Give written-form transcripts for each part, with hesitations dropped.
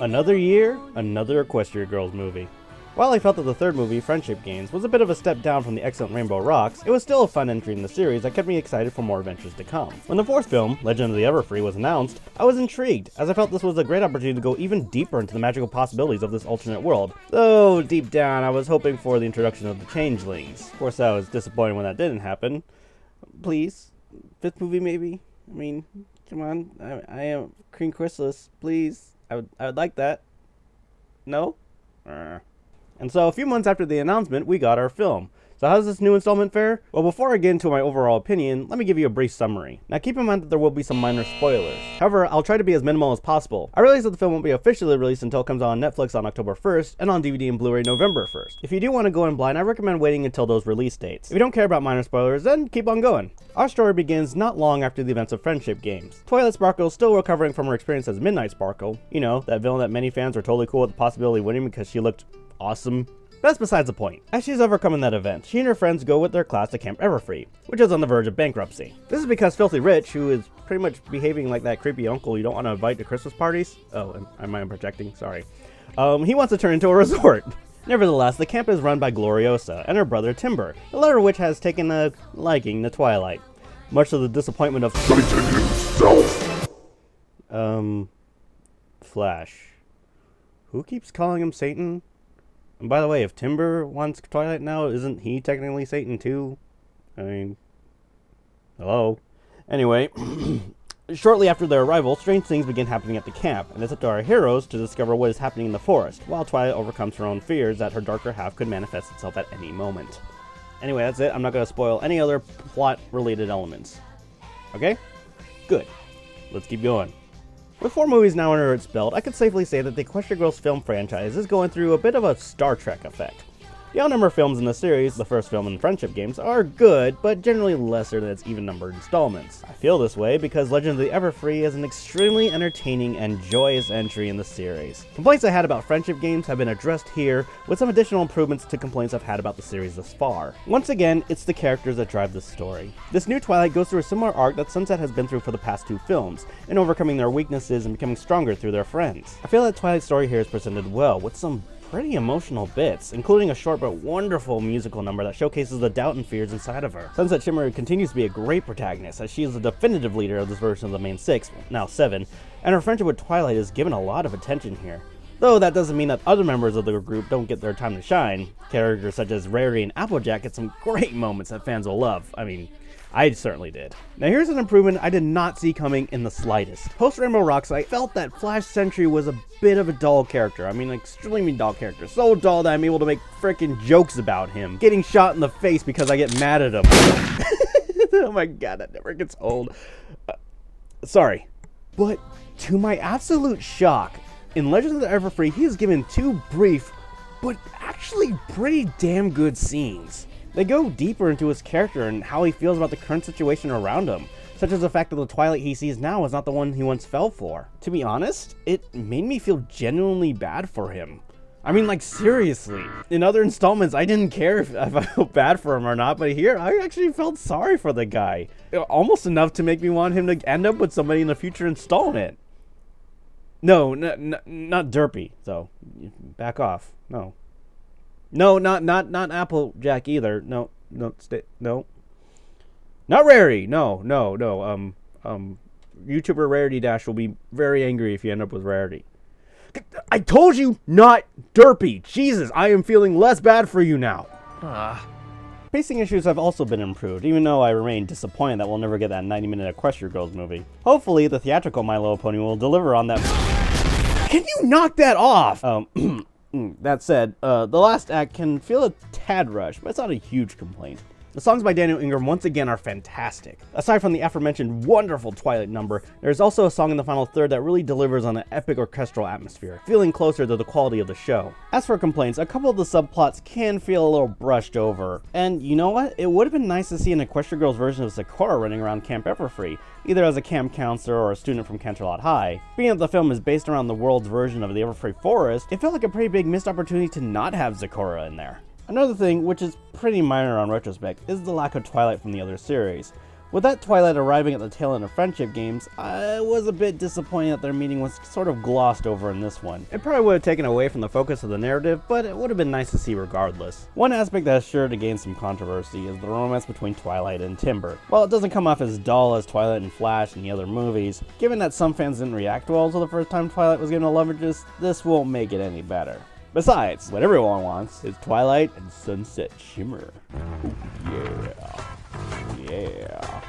Another year, another Equestria Girls movie. While I felt that the third movie, Friendship Games, was a bit of a step down from the excellent Rainbow Rocks, it was still a fun entry in the series that kept me excited for more adventures to come. When the fourth film, Legend of the Everfree, was announced, I was intrigued, as I felt this was a great opportunity to go even deeper into the magical possibilities of this alternate world, though deep down I was hoping for the introduction of the Changelings. Of course I was disappointed when that didn't happen. Please? Fifth movie maybe? I mean, come on, I am Cream Chrysalis, please. I would like that. No? And so a few months after the announcement, we got our film. So how does this new installment fare? Well, before I get into my overall opinion, let me give you a brief summary. Now keep in mind that there will be some minor spoilers. However, I'll try to be as minimal as possible. I realize that the film won't be officially released until it comes out on Netflix on October 1st, and on DVD and Blu-ray November 1st. If you do want to go in blind, I recommend waiting until those release dates. If you don't care about minor spoilers, then keep on going. Our story begins not long after the events of Friendship Games. Twilight Sparkle is still recovering from her experience as Midnight Sparkle. You know, that villain that many fans were totally cool with the possibility of winning because she looked awesome. But that's besides the point. As she's overcoming that event, she and her friends go with their class to Camp Everfree, which is on the verge of bankruptcy. This is because Filthy Rich, who is pretty much behaving like that creepy uncle you don't want to invite to Christmas parties. Oh, am I projecting? Sorry. He wants to turn into a resort. Nevertheless, the camp is run by Gloriosa and her brother Timber, the latter of which has taken a liking to Twilight, much to the disappointment of Satan himself. Flash. Who keeps calling him Satan? And by the way, if Timber wants Twilight now, isn't he technically Satan too? I mean, hello? Anyway, shortly after their arrival, strange things begin happening at the camp, and it's up to our heroes to discover what is happening in the forest, while Twilight overcomes her own fears that her darker half could manifest itself at any moment. Anyway, that's it. I'm not going to spoil any other plot-related elements. Okay? Good. Let's keep going. With 4 movies now under its belt, I could safely say that the Equestria Girls film franchise is going through a bit of a Star Trek effect. The odd-number films in the series, the first film and Friendship Games, are good, but generally lesser than its even-numbered installments. I feel this way because Legend of the Everfree is an extremely entertaining and joyous entry in the series. Complaints I had about Friendship Games have been addressed here, with some additional improvements to complaints I've had about the series thus far. Once again, it's the characters that drive the story. This new Twilight goes through a similar arc that Sunset has been through for the past 2 films, in overcoming their weaknesses and becoming stronger through their friends. I feel that Twilight's story here is presented well, with some pretty emotional bits, including a short but wonderful musical number that showcases the doubt and fears inside of her. Sunset Shimmer continues to be a great protagonist, as she is the definitive leader of this version of the main 6, now 7, and her friendship with Twilight is given a lot of attention here. Though that doesn't mean that other members of the group don't get their time to shine. Characters such as Rarity and Applejack get some great moments that fans will love. I mean, I certainly did. Now here's an improvement I did not see coming in the slightest. Post Rainbow Rocks, I felt that Flash Sentry was a bit of a dull character. I mean, extremely dull character. So dull that I'm able to make freaking jokes about him. Getting shot in the face because I get mad at him. Oh my god, that never gets old. Sorry. But to my absolute shock, in Legend of the Everfree, he is given 2 brief, but actually pretty damn good scenes. They go deeper into his character and how he feels about the current situation around him, such as the fact that the Twilight he sees now is not the one he once fell for. To be honest, it made me feel genuinely bad for him. I mean, like, seriously. In other installments, I didn't care if I felt bad for him or not, but here, I actually felt sorry for the guy. Almost enough to make me want him to end up with somebody in a future installment. No, not Derpy, though. Back off. No. No, not Applejack either. No. No. Not Rarity. No. YouTuber Rarity Dash will be very angry if you end up with Rarity. I told you not Derpy. Jesus, I am feeling less bad for you now. Pacing issues have also been improved, even though I remain disappointed that we'll never get that 90-minute Equestria Girls movie. Hopefully, the theatrical My Little Pony will deliver on that. Can you knock that off? That said, the last act can feel a tad rushed, but it's not a huge complaint. The songs by Daniel Ingram once again are fantastic. Aside from the aforementioned wonderful Twilight number, there's also a song in the final third that really delivers on an epic orchestral atmosphere, feeling closer to the quality of the show. As for complaints, a couple of the subplots can feel a little brushed over. And you know what? It would have been nice to see an Equestria Girls version of Sakura running around Camp Everfree, either as a camp counselor or a student from Canterlot High. Being that the film is based around the world's version of the Everfree Forest, it felt like a pretty big missed opportunity to not have Sakura in there. Another thing, which is pretty minor on retrospect, is the lack of Twilight from the other series. With that Twilight arriving at the tail end of friendship games, I was a bit disappointed that their meaning was sort of glossed over in this one. It probably would have taken away from the focus of the narrative, but it would have been nice to see regardless. One aspect that is sure to gain some controversy is the romance between Twilight and Timber. While it doesn't come off as dull as Twilight and Flash and the other movies, given that some fans didn't react well to the first time Twilight was given a love interest, this won't make it any better. Besides, what everyone wants is Twilight and Sunset Shimmer. Ooh, yeah.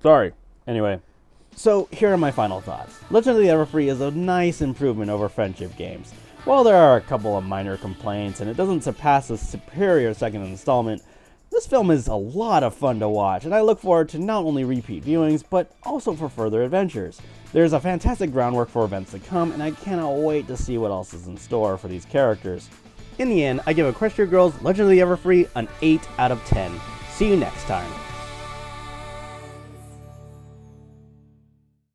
Sorry. Anyway. So, here are my final thoughts. Legend of the Everfree is a nice improvement over friendship games. While there are a couple of minor complaints and it doesn't surpass the superior second installment, this film is a lot of fun to watch, and I look forward to not only repeat viewings, but also for further adventures. There's a fantastic groundwork for events to come, and I cannot wait to see what else is in store for these characters. In the end, I give Equestria Girls Legend of the Everfree an 8 out of 10. See you next time.